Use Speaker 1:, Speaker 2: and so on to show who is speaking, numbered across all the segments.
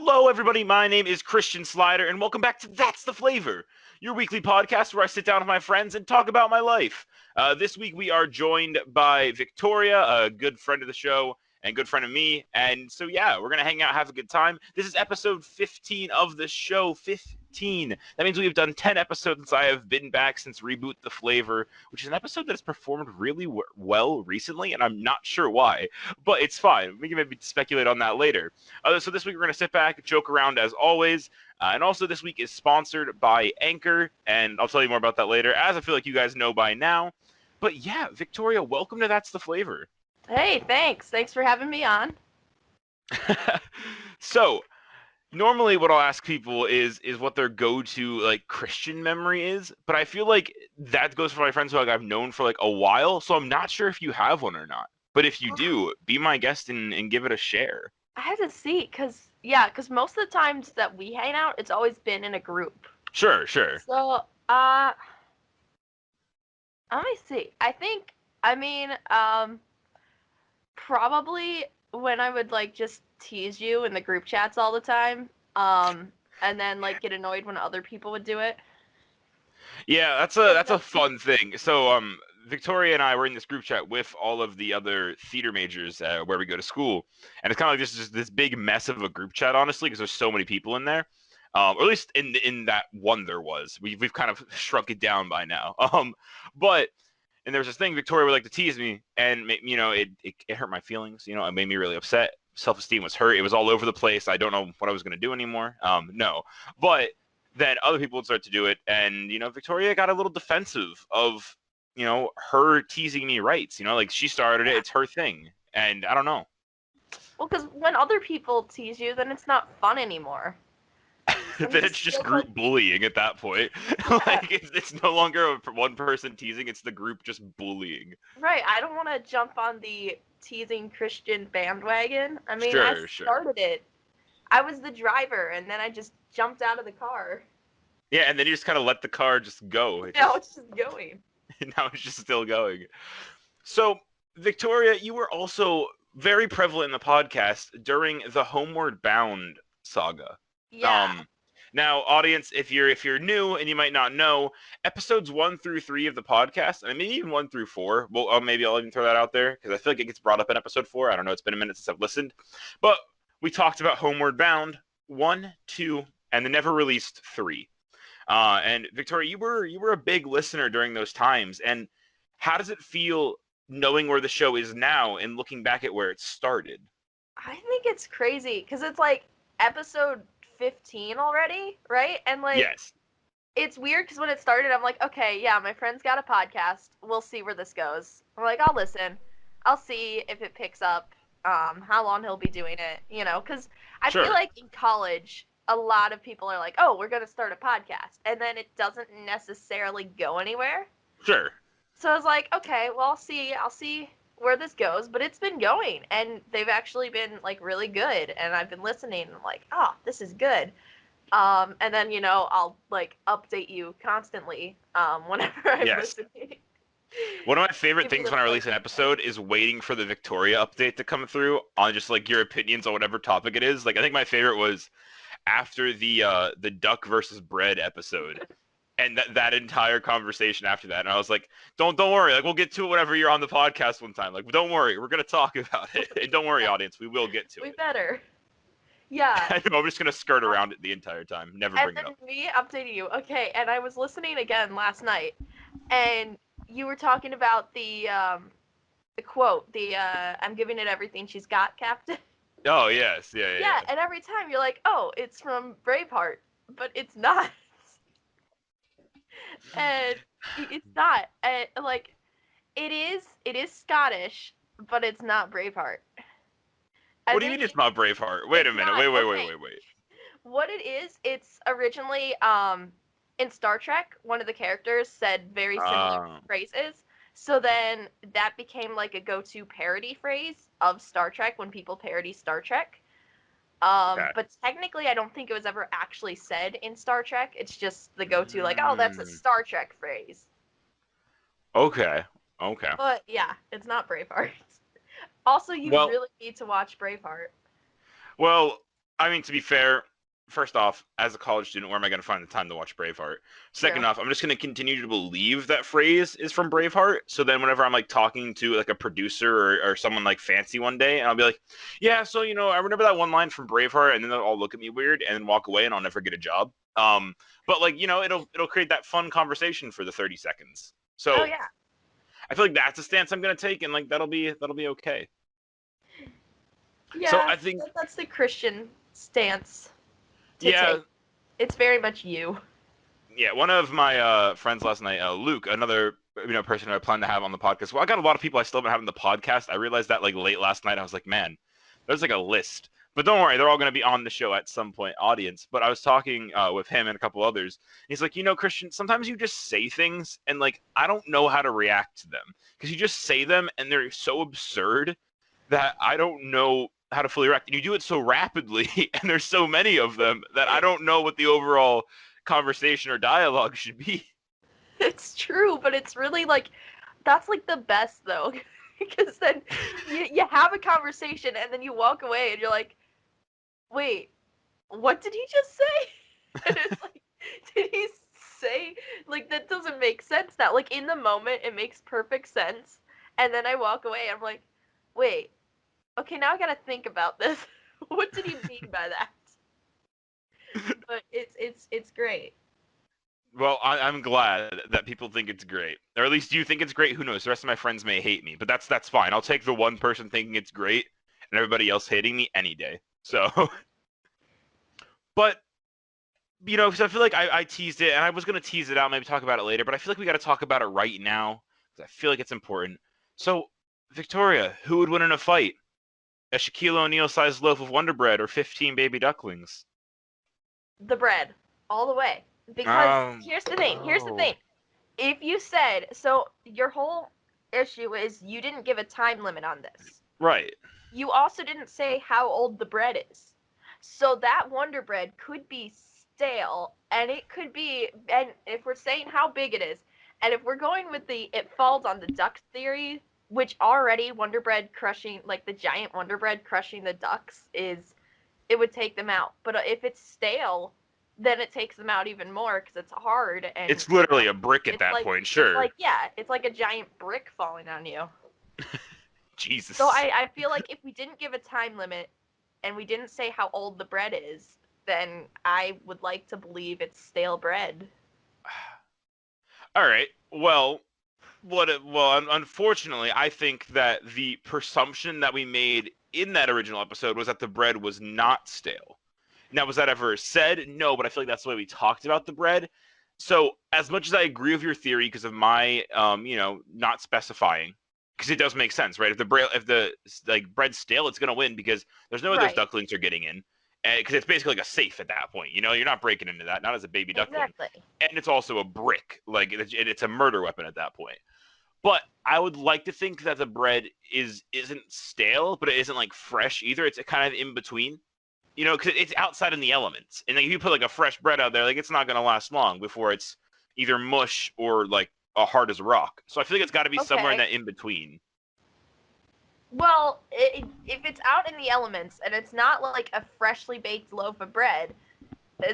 Speaker 1: Hello, everybody. My name is Christian Slider, and welcome back to That's the Flavor, your weekly podcast where I sit down with my friends and talk about my life. This week we are joined by Victoria, a good friend of the show and good friend of me. And so, yeah, we're going to hang out, have a good time. This is episode 15 of the show. 15. That means we've done 10 episodes since I have been back since Reboot the Flavor, which is an episode that has performed really well recently, and I'm not sure why, but it's fine. We can maybe speculate on that later. So this week we're going to sit back, joke around as always, and also this week is sponsored by Anchor, and I'll tell you more about that later, as I feel like you guys know by now. But yeah, Victoria, welcome to That's the Flavor.
Speaker 2: Hey, thanks. Thanks for having me on.
Speaker 1: So, normally what I'll ask people is what their go-to like Christian memory is, but I feel like that goes for my friends who I've known for like a while, so I'm not sure if you have one or not. But if you do, be my guest and give it a share.
Speaker 2: I had to see, because most of the times that we hang out, it's always been in a group.
Speaker 1: Sure.
Speaker 2: So, let me see. Probably when I would, just tease you in the group chats all the time, and then, get annoyed when other people would do it.
Speaker 1: Yeah, that's a fun thing. So, Victoria and I were in this group chat with all of the other theater majors where we go to school, and it's kind of like just this big mess of a group chat, honestly, because there's so many people in there. Or at least in that one there was. We've kind of shrunk it down by now. And there was this thing Victoria would like to tease me, and it hurt my feelings. It made me really upset. Self-esteem was hurt. It was all over the place. I don't know what I was going to do anymore. No, but then other people would start to do it, and Victoria got a little defensive of her teasing me rights. Like she started it. It's her thing, and I don't know.
Speaker 2: Well, because when other people tease you, then it's not fun anymore.
Speaker 1: Then it's just group bullying at that point.
Speaker 2: Yeah.
Speaker 1: Like it's no longer one person teasing; it's the group just bullying.
Speaker 2: Right. I don't want to jump on the teasing Christian bandwagon. I started it. I was the driver, and then I just jumped out of the car.
Speaker 1: Yeah, and then you just kind of let the car just go.
Speaker 2: Now it's just going.
Speaker 1: Now it's just still going. So, Victoria, you were also very prevalent in the podcast during the Homeward Bound saga.
Speaker 2: Yeah.
Speaker 1: Now, audience, if you're new and you might not know, episodes 1 through 3 of the podcast, and maybe even 1 through 4, well, maybe I'll even throw that out there because I feel like it gets brought up in episode 4. I don't know, it's been a minute since I've listened, but we talked about Homeward Bound 1, 2, and the never released 3. And Victoria, you were a big listener during those times, and how does it feel knowing where the show is now and looking back at where it started?
Speaker 2: I think it's crazy because it's episode 15 already, right? And
Speaker 1: yes,
Speaker 2: it's weird because when it started, I'm like, okay, yeah, my friend's got a podcast. We'll see where this goes. I'm like, I'll listen. I'll see if it picks up, how long he'll be doing it, because I feel like in college, a lot of people are like, oh, we're going to start a podcast. And then it doesn't necessarily go anywhere.
Speaker 1: Sure.
Speaker 2: So I was like, okay, well, I'll see where this goes, but it's been going, and they've actually been really good, and I've been listening, and I'm like, oh, this is good. And then I'll update you constantly whenever I'm listening.
Speaker 1: One of my favorite things when I release an episode is waiting for the Victoria update to come through on just your opinions on whatever topic it is. I think my favorite was after the duck versus bread episode. And that entire conversation after that, and I was like, "Don't worry, we'll get to it whenever you're on the podcast one time. Don't worry, we're gonna talk about it. And don't worry, audience, we will get to it.
Speaker 2: We better." Yeah.
Speaker 1: I know, I'm just gonna skirt around it the entire time, never bring it up.
Speaker 2: And then me updating you, okay? And I was listening again last night, and you were talking about the quote, "I'm giving it everything she's got, Captain."
Speaker 1: Oh yes, yeah.
Speaker 2: Yeah, and every time you're like, "Oh, it's from Braveheart," but it's not. And it's not. It is Scottish, but it's not Braveheart.
Speaker 1: What do you mean it's not Braveheart? Wait a minute. Wait.
Speaker 2: What it is, it's originally in Star Trek, one of the characters said very similar phrases. So then that became a go-to parody phrase of Star Trek when people parody Star Trek. But technically, I don't think it was ever actually said in Star Trek. It's just the go-to, oh, that's a Star Trek phrase.
Speaker 1: Okay.
Speaker 2: But yeah, it's not Braveheart. Also, you really need to watch Braveheart.
Speaker 1: Well, I mean, to be fair, first off, as a college student, where am I going to find the time to watch Braveheart? Second
Speaker 2: True.
Speaker 1: off, I'm just going to continue to believe that phrase is from Braveheart. So then, whenever I'm like talking to like a producer or someone like fancy one day, and I'll be like, "Yeah, so I remember that one line from Braveheart," and then they'll all look at me weird and then walk away, and I'll never get a job. But like it'll create that fun conversation for the 30 seconds.
Speaker 2: Oh
Speaker 1: So
Speaker 2: yeah.
Speaker 1: I feel like that's a stance I'm going to take, and like that'll be okay. So
Speaker 2: Yeah,
Speaker 1: I think,
Speaker 2: that's the Christian stance to
Speaker 1: yeah,
Speaker 2: take. It's very much you.
Speaker 1: yeah, one of my friends last night, Luke, another person I plan to have on the podcast. Well, I got a lot of people I still haven't had on the podcast. I realized that like late last night. I was like, man, there's like a list. But don't worry, they're all going to be on the show at some point, audience. But I was talking with him and a couple others. He's like, Christian, sometimes you just say things and like I don't know how to react to them because you just say them and they're so absurd that I don't know how to fully react. And you do it so rapidly, and there's so many of them that I don't know what the overall conversation or dialogue should be.
Speaker 2: It's true, but it's really like that's like the best though, because then you have a conversation and then you walk away and you're like, wait, what did he just say? And it's like, did he say like that doesn't make sense now? Like in the moment, it makes perfect sense, and then I walk away. I'm like, wait, okay, now I gotta think about this. What did he mean by that? But it's great.
Speaker 1: Well, I'm glad that people think it's great, or at least you think it's great. Who knows? The rest of my friends may hate me, but that's fine. I'll take the one person thinking it's great and everybody else hating me any day. So, but because I feel like I teased it, and I was gonna tease it out, maybe talk about it later, but I feel like we got to talk about it right now because I feel like it's important. So, Victoria, who would win in a fight? A Shaquille O'Neal-sized loaf of Wonder Bread or 15 baby ducklings?
Speaker 2: The bread, all the way. Because
Speaker 1: Um,
Speaker 2: here's the thing. Here's the
Speaker 1: oh,
Speaker 2: thing. If you said so, your whole issue is you didn't give a time limit on this.
Speaker 1: right.
Speaker 2: You also didn't say how old the bread is. So that Wonder Bread could be stale, and it could be, and if we're saying how big it is, and if we're going with the it falls on the duck theory, which already Wonder Bread crushing, like the giant Wonder Bread crushing the ducks is, it would take them out. But if it's stale, then it takes them out even more because it's hard and
Speaker 1: It's literally a brick at
Speaker 2: it's
Speaker 1: that
Speaker 2: like
Speaker 1: point,
Speaker 2: it's
Speaker 1: sure.
Speaker 2: like yeah, it's like a giant brick falling on you. So
Speaker 1: Jesus.
Speaker 2: I feel like if we didn't give a time limit and we didn't say how old the bread is, then I would like to believe it's stale bread.
Speaker 1: All right. Well, unfortunately, I think that the presumption that we made in that original episode was that the bread was not stale. Now, was that ever said? No, but I feel like that's the way we talked about the bread. So, as much as I agree with your theory because of my, not specifying, because it does make sense, right? If the like bread's stale, it's gonna win because there's no way those
Speaker 2: Right.
Speaker 1: ducklings are getting in, because it's basically like a safe at that point. You're not breaking into that, not as a baby duckling,
Speaker 2: Exactly.
Speaker 1: and it's also a brick, like it's a murder weapon at that point. But I would like to think that the bread isn't stale, but it isn't like fresh either. It's kind of in between, because it's outside in the elements. And like, if you put like a fresh bread out there, like it's not gonna last long before it's either mush or like a hard as a rock. So I feel like it's got to be somewhere in
Speaker 2: Okay.
Speaker 1: that in between.
Speaker 2: Well, if it's out in the elements and it's not like a freshly baked loaf of bread,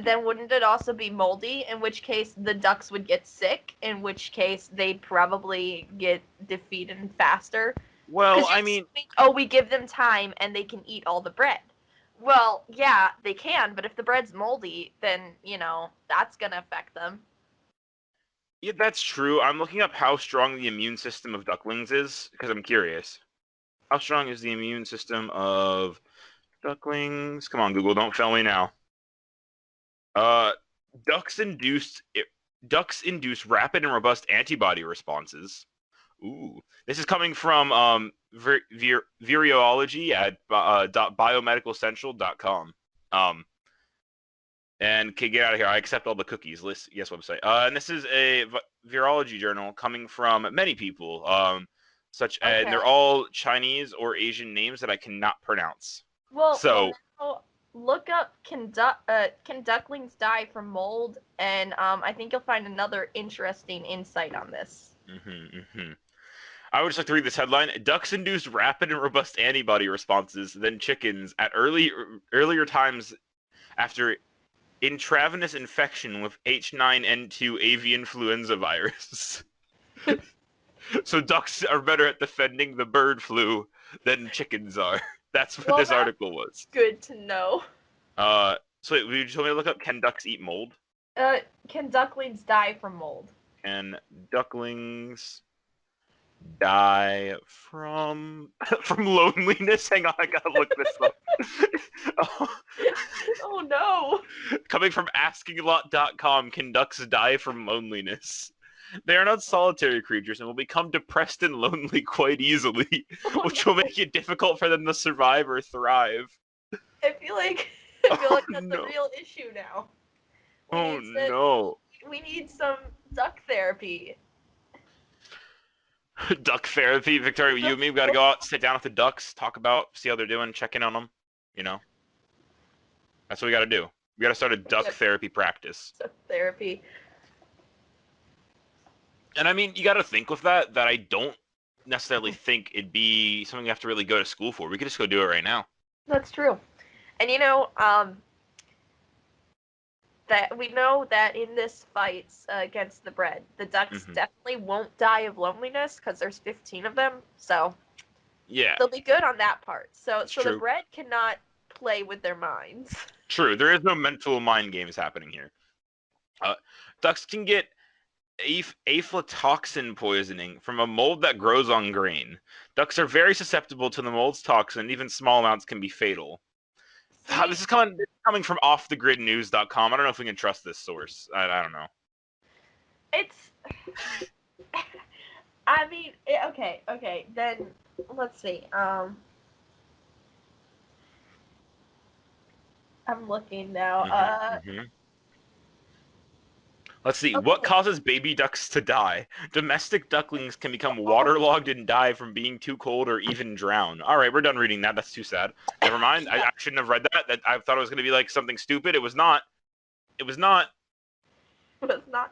Speaker 2: then wouldn't it also be moldy? In which case the ducks would get sick. In which case they'd probably get defeated faster.
Speaker 1: Well,
Speaker 2: Because
Speaker 1: I
Speaker 2: you're
Speaker 1: mean,
Speaker 2: assuming, oh, we give them time and they can eat all the bread. Well, yeah, they can, but if the bread's moldy, then, that's going to affect them.
Speaker 1: yeah, that's true. I'm looking up how strong the immune system of ducklings is because I'm curious. How strong is the immune system of ducklings? Come on, Google, don't fail me now. Uh, ducks induced ducks induce rapid and robust antibody responses. Ooh, this is coming from virology at biomedicalcentral.com. Um, and okay, get out of here. I accept all the cookies. Yes, website. And this is a virology journal coming from many people. And they're
Speaker 2: Okay.
Speaker 1: all Chinese or Asian names that I cannot pronounce.
Speaker 2: Well,
Speaker 1: So,
Speaker 2: now look up can ducklings die from mold, and I think you'll find another interesting insight on this.
Speaker 1: mhm, mhm. I would just like to read this headline. Ducks induced rapid and robust antibody responses than chickens at earlier times after intravenous infection with H9N2 avian influenza virus. So ducks are better at defending the bird flu than chickens are. That's what this article was.
Speaker 2: Good to know.
Speaker 1: So wait, you told me to look up, can ducks eat mold?
Speaker 2: Can ducklings die from mold?
Speaker 1: Can ducklings die from loneliness? Hang on, I gotta look this up.
Speaker 2: Oh no.
Speaker 1: Coming from askingalot.com, can ducks die from loneliness? They are not solitary creatures and will become depressed and lonely quite easily, which will make it difficult for them to survive or thrive.
Speaker 2: I feel like that's a real issue now. We need some duck therapy.
Speaker 1: Duck therapy, Victoria. You and me, we gotta go out, sit down with the ducks, see how they're doing, check in on them. You know, that's what we gotta do. We gotta start a duck therapy practice.
Speaker 2: Duck therapy.
Speaker 1: And I mean, you gotta think with that I don't necessarily think it'd be something you have to really go to school for. We could just go do it right now.
Speaker 2: That's true. And that we know that in this fight against the bread, the ducks definitely won't die of loneliness because there's 15 of them. So
Speaker 1: yeah,
Speaker 2: they'll be good on that part. So
Speaker 1: true.
Speaker 2: The bread cannot play with their minds.
Speaker 1: True. There is no mental mind games happening here. Ducks can get aflatoxin poisoning from a mold that grows on grain. Ducks are very susceptible to the mold's toxin. Even small amounts can be fatal. This is coming from offthegridnews.com. I don't know if we can trust this source. I don't know.
Speaker 2: It's... I mean, okay. Then, let's see. I'm looking now.
Speaker 1: Let's see. Okay. What causes baby ducks to die? Domestic ducklings can become waterlogged and die from being too cold or even drown. All right, we're done reading that. That's too sad. Never mind. I shouldn't have read that. I thought it was going to be like something stupid. It was not. It was not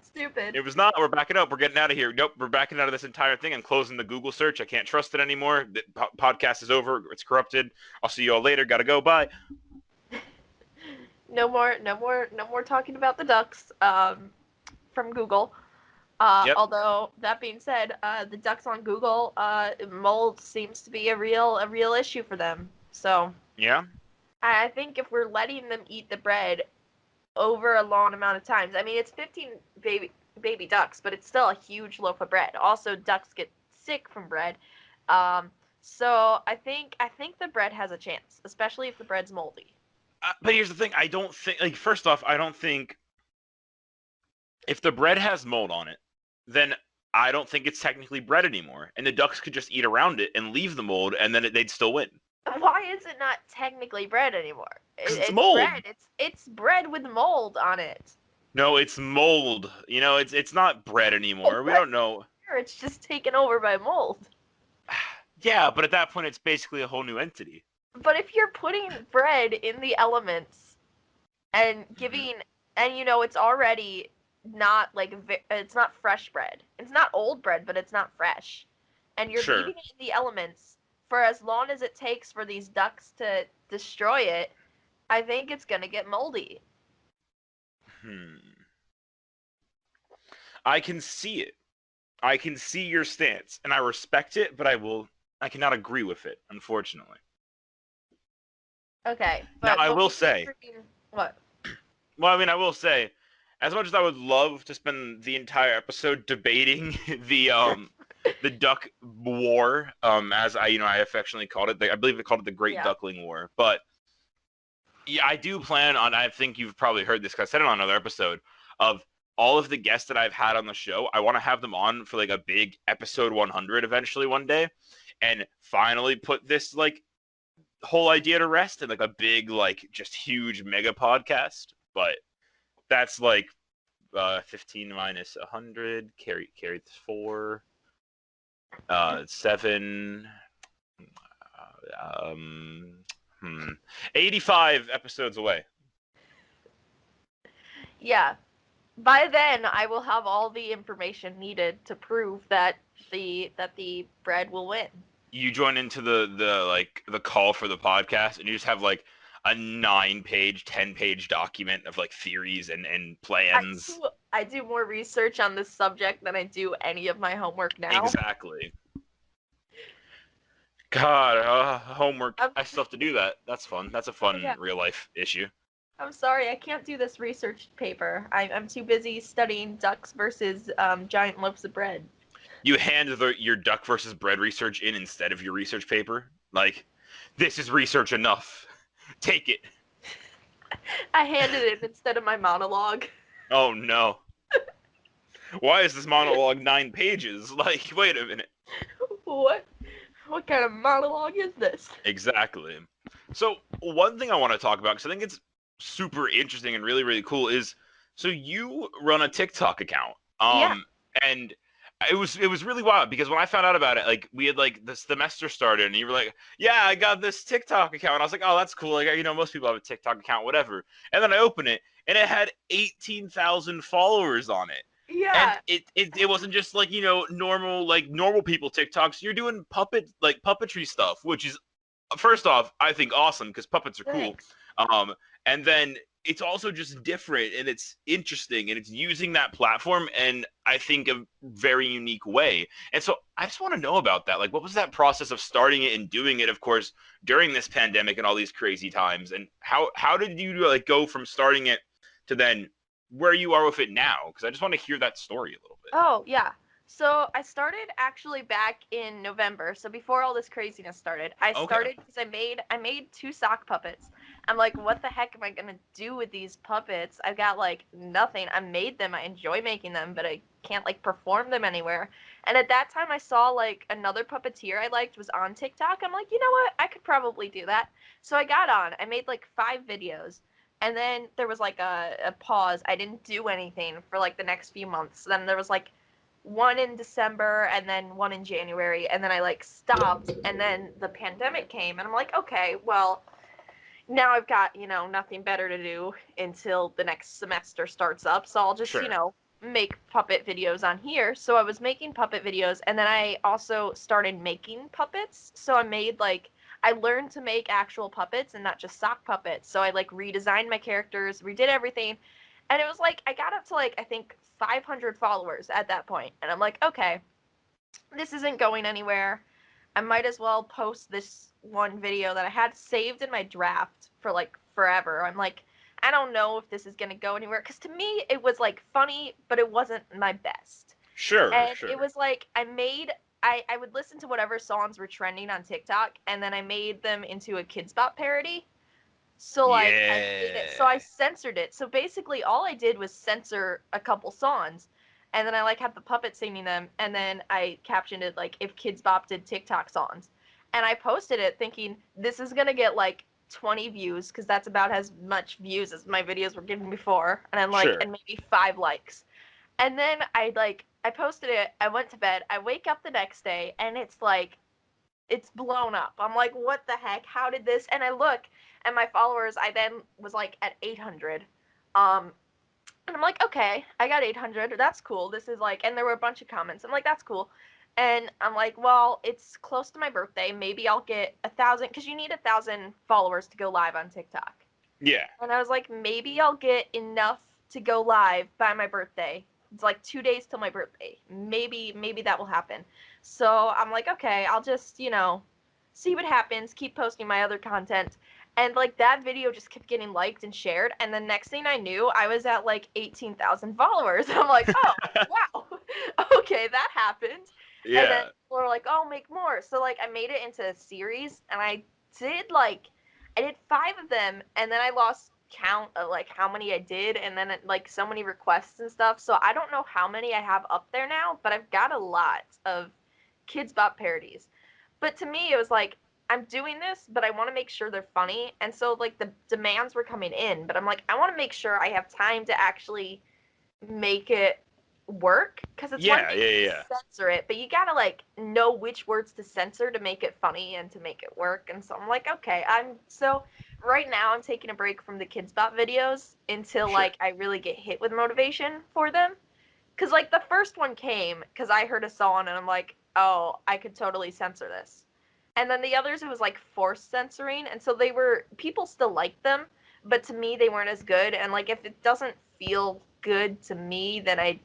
Speaker 2: stupid.
Speaker 1: It was not. We're backing up. We're getting out of here. Nope, we're backing out of this entire thing. I'm closing the Google search. I can't trust it anymore. The podcast is over. It's corrupted. I'll see you all later. Gotta go. Bye.
Speaker 2: No more talking about the ducks. From Google.
Speaker 1: Yep.
Speaker 2: Although that being said, the ducks on Google, mold seems to be a real issue for them. So
Speaker 1: yeah,
Speaker 2: I think if we're letting them eat the bread over a long amount of times, I mean it's 15 baby ducks, but it's still a huge loaf of bread. Also, ducks get sick from bread. So I think the bread has a chance, especially if the bread's moldy.
Speaker 1: But here's the thing: I don't think, first off, I don't think. If the bread has mold on it, then I don't think it's technically bread anymore. And the ducks could just eat around it and leave the mold, and then they'd still win.
Speaker 2: Why is it not technically bread anymore?
Speaker 1: It's mold.
Speaker 2: Bread. It's bread with mold on it.
Speaker 1: No, it's mold. It's not bread anymore. We don't know.
Speaker 2: It's just taken over by mold.
Speaker 1: Yeah, but at that point, it's basically a whole new entity.
Speaker 2: But if you're putting bread in the elements and giving, and it's already not it's not fresh bread. It's not old bread, but it's not fresh. And you're leaving it in the elements for as long as it takes for these ducks to destroy it, I think it's going to get moldy.
Speaker 1: I can see it. I can see your stance, and I respect it, but I cannot agree with it, unfortunately.
Speaker 2: Okay.
Speaker 1: But now, I will say...
Speaker 2: What?
Speaker 1: Well, I mean, I will say, as much as I would love to spend the entire episode debating the duck war, as I affectionately called it, I believe they called it the Great Duckling War. But yeah, I do plan on. I think you've probably heard this because I said it on another episode of all of the guests that I've had on the show. I want to have them on for a big episode 100 eventually one day, and finally put this whole idea to rest in a big just huge mega podcast. But that's 15 minus 100, carry 4, 7, 85 episodes away.
Speaker 2: Yeah, By then, I will have all the information needed to prove that the bread will win.
Speaker 1: You join into the call for the podcast, and you just have like a 9-page, 10-page document of like theories and
Speaker 2: I
Speaker 1: plans.
Speaker 2: do, I do more research on this subject than I do any of my homework now.
Speaker 1: Exactly. God, homework.
Speaker 2: I'm,
Speaker 1: I still have to do that. That's fun. That's a
Speaker 2: oh
Speaker 1: fun
Speaker 2: yeah.
Speaker 1: real life issue.
Speaker 2: I'm sorry, I can't do this research paper. I'm too busy studying ducks versus giant loaves of bread.
Speaker 1: You hand your duck versus bread research in instead of your research paper. Like, this is research enough. Take it.
Speaker 2: I handed it instead of my monologue.
Speaker 1: Oh no. Why is this monologue 9 pages? Like, wait a minute.
Speaker 2: What? What kind of monologue is this?
Speaker 1: Exactly. So, one thing I want to talk about, because I think it's super interesting and really, really cool, is so you run a TikTok account.
Speaker 2: Yeah.
Speaker 1: And it was really wild because when I found out about it, like we had like the semester started, and you were like, "Yeah, I got this TikTok account." And I was like, "Oh, that's cool. Like, most people have a TikTok account, whatever." And then I open it, and it had 18,000 followers on it. And
Speaker 2: Yeah.
Speaker 1: it wasn't just like normal people TikToks. You're doing puppetry stuff, which is first off, I think awesome because puppets are cool.
Speaker 2: Thanks.
Speaker 1: And then it's also just different and it's interesting and it's using that platform and I think a very unique way. And so I just want to know about that. Like, what was that process of starting it and doing it, of course, during this pandemic and all these crazy times? And how did you like go from starting it to then where you are with it now? Because I just want to hear that story a little bit.
Speaker 2: Oh, yeah. So I started actually back in November. So before all this craziness started, I
Speaker 1: Okay.
Speaker 2: started because I made 2 sock puppets. I'm like, what the heck am I gonna do with these puppets? I've got like nothing. I made them. I enjoy making them, but I can't like perform them anywhere. And at that time, I saw like another puppeteer I liked was on TikTok. I'm like, you know what? I could probably do that. So I got on. I made like 5 videos. And then there was like a pause. I didn't do anything for like the next few months. Then there was like one in December and then one in January, and then I like stopped, and then the pandemic came, and I'm like, okay, well, now I've got, nothing better to do until the next semester starts up, so I'll just,
Speaker 1: Sure.
Speaker 2: make puppet videos on here. So I was making puppet videos, and then I also started making puppets. So I learned to make actual puppets and not just sock puppets. So I like redesigned my characters, redid everything, and it was like I got up to like I think 500 followers at that point, and I'm like, okay, this isn't going anywhere. I might as well post this one video that I had saved in my draft for like forever. I'm like, I don't know if this is gonna go anywhere because to me it was like funny, but it wasn't my best.
Speaker 1: Sure,
Speaker 2: And
Speaker 1: sure.
Speaker 2: it was like I would listen to whatever songs were trending on TikTok, and then I made them into a Kids Bop parody. So like I made it, so
Speaker 1: Yeah.
Speaker 2: I censored it. So basically all I did was censor a couple songs, and then I like had the puppet singing them, and then I captioned it like if Kids Bop did TikTok songs. And I posted it thinking this is gonna get like 20 views because that's about as much views as my videos were getting before, and I'm like,
Speaker 1: Sure.
Speaker 2: and maybe 5 likes. And then I posted it, I went to bed, I wake up the next day, and it's blown up. I'm like, what the heck? How did this? And I look, and my followers, I then was like at 800. And I'm like, okay, I got 800. That's cool. This is like, and there were a bunch of comments. I'm like, that's cool. And I'm like, well, it's close to my birthday. Maybe I'll get 1,000 because you need 1,000 followers to go live on TikTok.
Speaker 1: Yeah.
Speaker 2: And I was like, maybe I'll get enough to go live by my birthday. It's like 2 days till my birthday. Maybe that will happen. So I'm like, okay, I'll just, see what happens, keep posting my other content. And like that video just kept getting liked and shared. And the next thing I knew, I was at like 18,000 followers. I'm like, oh, wow. Okay, that happened. And then
Speaker 1: Yeah.
Speaker 2: people are like, oh, make more. So like I made it into a series and did I did 5 of them, and then I lost count of like how many I did, and then like so many requests and stuff. So I don't know how many I have up there now, but I've got a lot of Kids Bop parodies. But to me, it was like I'm doing this, but I want to make sure they're funny, and so like the demands were coming in, but I'm like I want to make sure I have time to actually make it work because it's one
Speaker 1: Yeah,
Speaker 2: thing
Speaker 1: yeah,
Speaker 2: to
Speaker 1: yeah.
Speaker 2: censor it, but you gotta like know which words to censor to make it funny and to make it work. And so I'm like, okay, I'm so right now I'm taking a break from the Kids Bop videos until
Speaker 1: Sure.
Speaker 2: like I really get hit with motivation for them. Cause like the first one came because I heard a song and I'm like, oh, I could totally censor this. And then the others it was like forced censoring, and so they were people still liked them, but to me they weren't as good. And like if it doesn't feel good to me, then I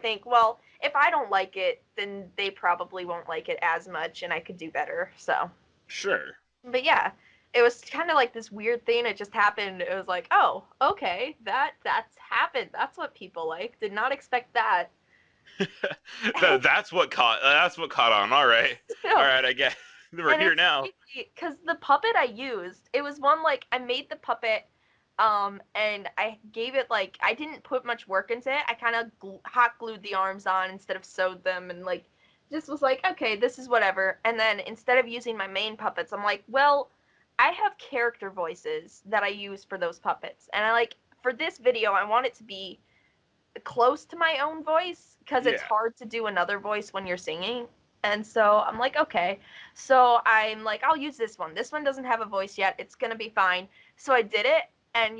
Speaker 2: think, well, if I don't like it, then they probably won't like it as much, and I could do better. So,
Speaker 1: Sure.
Speaker 2: but yeah, it was kind of like this weird thing. It just happened. It was like, oh, okay, that's happened. That's what people like. Did not expect that.
Speaker 1: That's what caught on. All right. All
Speaker 2: No.
Speaker 1: right. I guess we're
Speaker 2: And
Speaker 1: here
Speaker 2: it's
Speaker 1: now.
Speaker 2: crazy because the puppet I used, it was one like I made the puppet, and I gave it like I didn't put much work into it. I kind of hot glued the arms on instead of sewed them, and like just was like, okay, this is whatever. And then instead of using my main puppets, I'm like, well, I have character voices that I use for those puppets, and I like for this video, I want it to be close to my own voice because it's
Speaker 1: Yeah.
Speaker 2: hard to do another voice when you're singing. And so I'm like, okay. So I'm like, I'll use this one. This one doesn't have a voice yet. It's going to be fine. So I did it. And,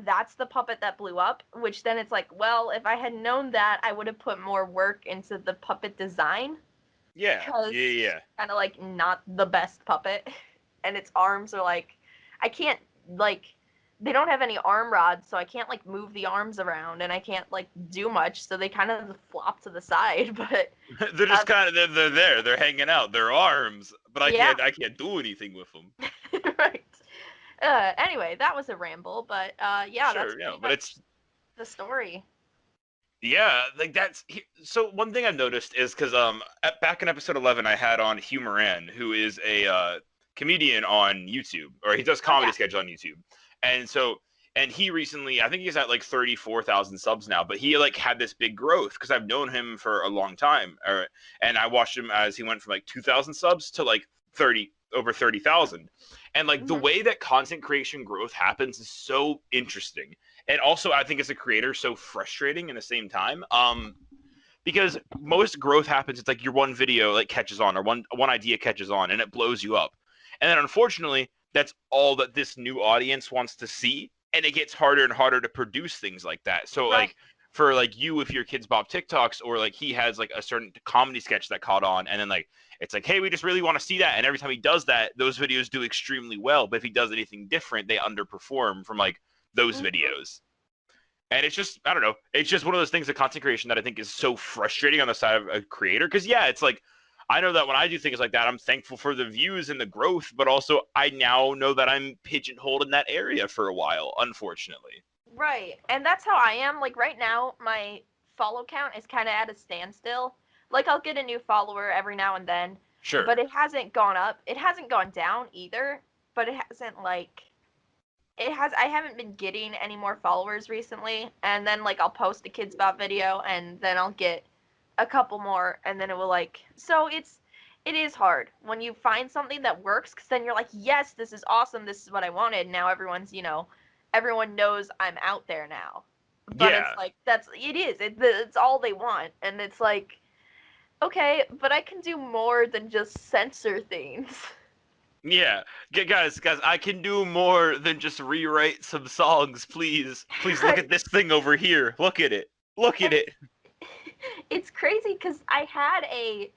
Speaker 2: that's the puppet that blew up, which then it's like, well, if I had known that, I would have put more work into the puppet design
Speaker 1: Yeah.
Speaker 2: because
Speaker 1: Yeah. Yeah.
Speaker 2: kind of like not the best puppet. And its arms are like, I can't like they don't have any arm rods, so I can't like move the arms around, and I can't like do much, so they kind of flop to the side. But
Speaker 1: They're just
Speaker 2: uh,
Speaker 1: kind of they're there. They're hanging out. They're arms, but I
Speaker 2: yeah,
Speaker 1: can't I can't do anything with them.
Speaker 2: right. Anyway, that was a ramble, but yeah, that's
Speaker 1: Sure. Yeah.
Speaker 2: pretty
Speaker 1: But
Speaker 2: much
Speaker 1: it's
Speaker 2: the story.
Speaker 1: yeah. Like so. One thing I've noticed is because back in episode 11 I had on Hugh Moran, who is a comedian on YouTube, or he does
Speaker 2: Oh yeah.
Speaker 1: comedy sketches on YouTube, and so. And he recently, I think he's at like 34,000 subs now, but he like had this big growth because I've known him for a long time. And I watched him as he went from like 2,000 subs to like 30,000. And like the
Speaker 2: Hmm.
Speaker 1: way that content creation growth happens is so interesting. And also, I think as a creator, so frustrating in the same time. Because most growth happens, it's like your one video like catches on, or one idea catches on, and it blows you up. And then unfortunately, that's all that this new audience wants to see, and it gets harder and harder to produce things like that. So
Speaker 2: Right.
Speaker 1: like for like you, if your kids Bob TikToks, or like he has like a certain comedy sketch that caught on, and then like it's like, hey, we just really want to see that, and every time he does that, those videos do extremely well. But if he does anything different, they underperform from like those
Speaker 2: Hmm.
Speaker 1: videos. And it's just, I don't know, it's just one of those things of content creation that I think is so frustrating on the side of a creator. Because yeah, it's like I know that when I do things like that, I'm thankful for the views and the growth, but also I now know that I'm pigeonholed in that area for a while, unfortunately.
Speaker 2: Right. And that's how I am. Like right now, my follow count is kind of at a standstill. Like I'll get a new follower every now and then, but
Speaker 1: Sure.
Speaker 2: it hasn't gone up. It hasn't gone down either, but it hasn't like I haven't been getting any more followers recently. And then like I'll post a Kids Bop video and then I'll get a couple more, and then it will like so it is hard when you find something that works, because then you're like, yes, this is awesome, this is what I wanted. Now everyone knows I'm out there now. But it's
Speaker 1: Yeah.
Speaker 2: like it's all they want, and it's like, okay, but I can do more than just censor things.
Speaker 1: Yeah. Guys, I can do more than just rewrite some songs, please. Please look
Speaker 2: Right.
Speaker 1: at this thing over here. Look at it. Look at
Speaker 2: And
Speaker 1: it.
Speaker 2: it's crazy because I had a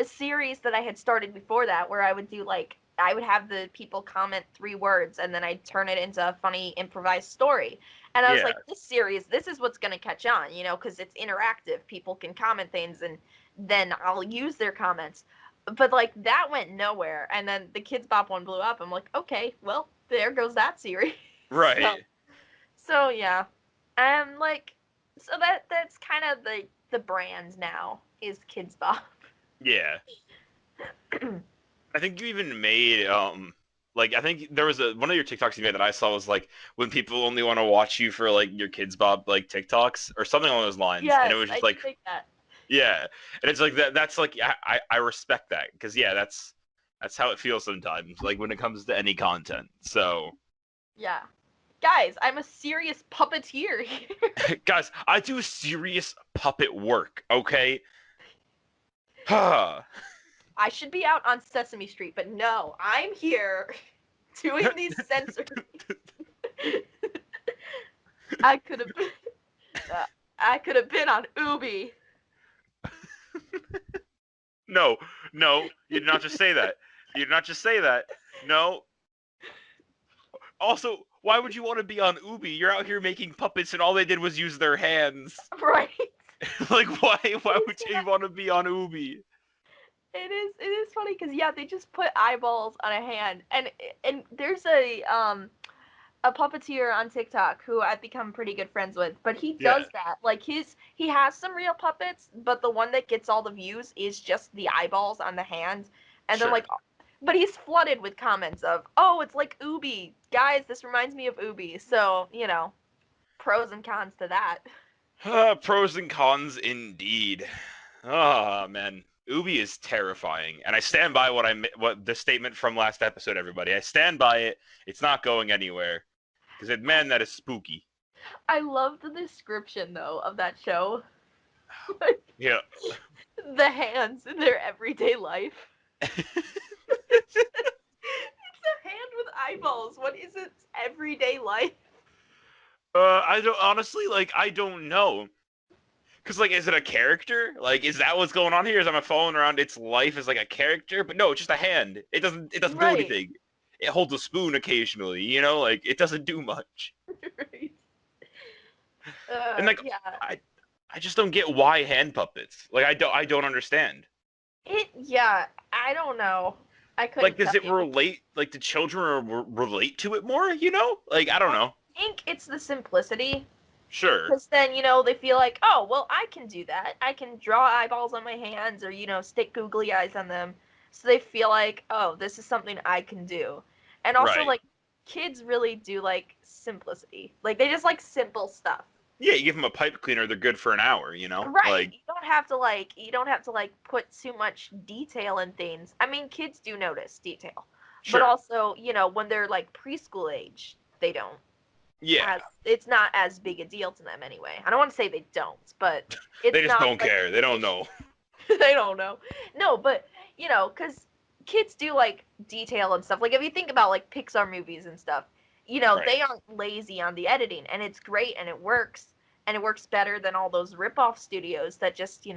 Speaker 2: series that I had started before that where I would do like I would have the people comment 3 words and then I'd turn it into a funny improvised story. And I was
Speaker 1: Yeah.
Speaker 2: like, this series, this is what's gonna catch on, because it's interactive. People can comment things and then I'll use their comments. But like that went nowhere. And then the Kids Bop one blew up. I'm like, okay, well, there goes that series. so
Speaker 1: Right.
Speaker 2: so yeah. I'm like so that's kind of the brand now is Kids Bop.
Speaker 1: Yeah. I think you even made like I think there was one of your TikToks you made that I saw was like when people only want to watch you for like your Kids Bob like TikToks or something along those lines, and it
Speaker 2: Yes,
Speaker 1: was
Speaker 2: I
Speaker 1: just
Speaker 2: did
Speaker 1: like
Speaker 2: think that.
Speaker 1: yeah, and it's like that's like I respect that because yeah, that's how it feels sometimes like when it comes to any content. So
Speaker 2: Yeah. Guys, I'm a serious puppeteer here.
Speaker 1: guys, I do serious puppet work, okay? I
Speaker 2: I should be out on Sesame Street, but no, I'm here. doing these sensory. I could have been. I could have been on Ubi.
Speaker 1: No, you did not just say that. You did not just say that. No. Also, why would you want to be on Ubi? You're out here making puppets, and all they did was use their hands.
Speaker 2: Right.
Speaker 1: Like, why would you want to be on Ubi?
Speaker 2: It is funny because yeah, they just put eyeballs on a hand, and there's a puppeteer on TikTok who I've become pretty good friends with, but he does that. Like he has some real puppets, but the one that gets all the views is just the eyeballs on the hand. And then like but he's flooded with comments of, "Oh, it's like Ubi. Guys, this reminds me of Ubi." So, pros and cons to that.
Speaker 1: Pros and cons indeed. Oh, man. Ubi is terrifying, and I stand by what the statement from last episode, everybody. I stand by it. It's not going anywhere. Because, man, that is spooky.
Speaker 2: I love the description, though, of that show.
Speaker 1: Yeah.
Speaker 2: The hands in their everyday life. It's a hand with eyeballs. What is its everyday life?
Speaker 1: I don't know. Because, is it a character? Is that what's going on here? Is I'm following around its life as, a character? But no, it's just a hand. It doesn't do anything. It holds a spoon occasionally, it doesn't do much.
Speaker 2: Right.
Speaker 1: And, yeah. I just don't get why hand puppets. I don't understand.
Speaker 2: I don't know. I couldn't
Speaker 1: does it relate, do children relate to it more, I don't know.
Speaker 2: I think it's the simplicity.
Speaker 1: Sure.
Speaker 2: Because then, they feel like, oh, well, I can do that. I can draw eyeballs on my hands or, stick googly eyes on them. So they feel like, oh, this is something I can do. And also, kids really do like simplicity. They just like simple stuff.
Speaker 1: Yeah, you give them a pipe cleaner, they're good for an hour,
Speaker 2: Right. You don't have to put too much detail in things. I mean, kids do notice detail. Sure. But also, when they're preschool age, they don't.
Speaker 1: Yeah.
Speaker 2: It's not as big a deal to them anyway. I don't want to say they don't, but
Speaker 1: it's they just don't care. They don't know.
Speaker 2: They don't know. No, but, because kids do like detail and stuff. If you think about Pixar movies and stuff, right. They aren't lazy on the editing, and it's great, and it works better than all those rip-off studios that just,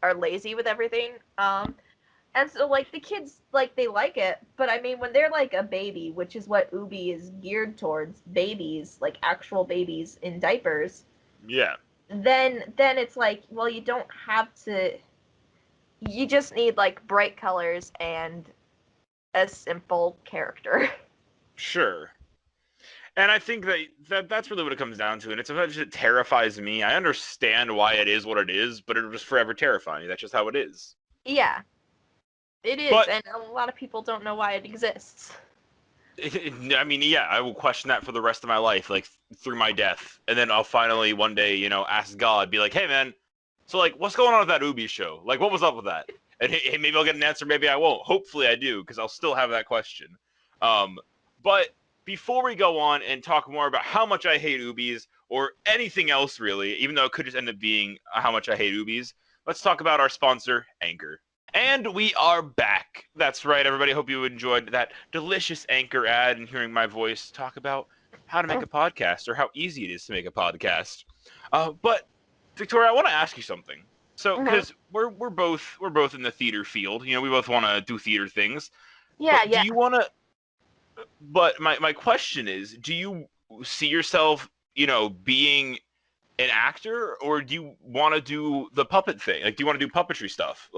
Speaker 2: are lazy with everything. And so, the kids, they like it, but I mean, when they're, a baby, which is what Ubi is geared towards, babies, actual babies in diapers.
Speaker 1: Yeah.
Speaker 2: Then it's well, you don't have to, you just need, bright colors and a simple character.
Speaker 1: Sure. And I think that's really what it comes down to, and it's sometimes it terrifies me. I understand why it is what it is, but it'll just forever terrify me. That's just how it is.
Speaker 2: Yeah. It is, and a lot of people don't know why it exists.
Speaker 1: I mean, yeah, I will question that for the rest of my life, through my death. And then I'll finally one day, ask God, be like, hey, man, so, what's going on with that Ubi show? What was up with that? And hey, maybe I'll get an answer, maybe I won't. Hopefully I do, because I'll still have that question. But before we go on and talk more about how much I hate Ubis, or anything else, really, even though it could just end up being how much I hate Ubis, let's talk about our sponsor, Anchor. And we are back. That's right, everybody. Hope you enjoyed that delicious Anchor ad and hearing my voice talk about how to make a podcast or how easy it is to make a podcast. But Victoria, I want to ask you something. So, because we're both in the theater field, we both want to do theater things.
Speaker 2: Yeah,
Speaker 1: yeah. Do you want to? But my question is, do you see yourself, being an actor, or do you want to do the puppet thing? Do you want to do puppetry stuff?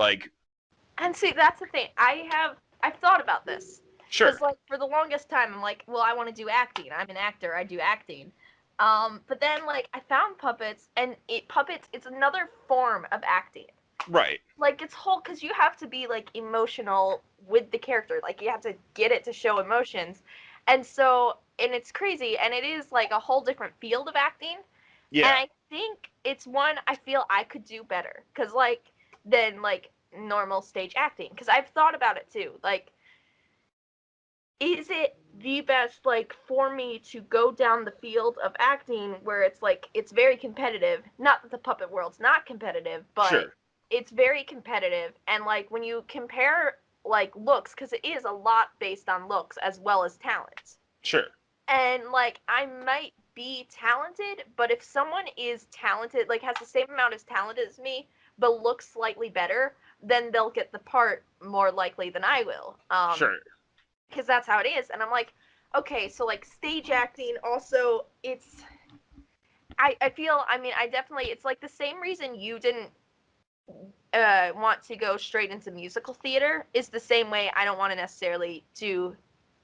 Speaker 2: And see, that's the thing. I've thought about this.
Speaker 1: Sure.
Speaker 2: Because, for the longest time, I'm like, well, I want to do acting. I'm an actor. I do acting. But then, I found puppets, and it's another form of acting.
Speaker 1: Right.
Speaker 2: It's whole, because you have to be, emotional with the character. You have to get it to show emotions. And so, and it's crazy, and it is, a whole different field of acting.
Speaker 1: Yeah.
Speaker 2: And I think it's one I feel I could do better. Because, than, normal stage acting, because I've thought about it too. Is it the best for me to go down the field of acting where it's very competitive? Not that the puppet world's not competitive, but
Speaker 1: sure.
Speaker 2: It's very competitive, and when you compare like looks, because it is a lot based on looks as well as talent.
Speaker 1: Sure.
Speaker 2: And like I might be talented, but if someone is talented, like has the same amount of talent as me, but looks slightly better, then they'll get the part more likely than I will.
Speaker 1: Sure.
Speaker 2: Because that's how it is. And I'm like, okay, so like stage acting also, I feel, I mean, I definitely, it's like the same reason you didn't want to go straight into musical theater is the same way I don't want to necessarily do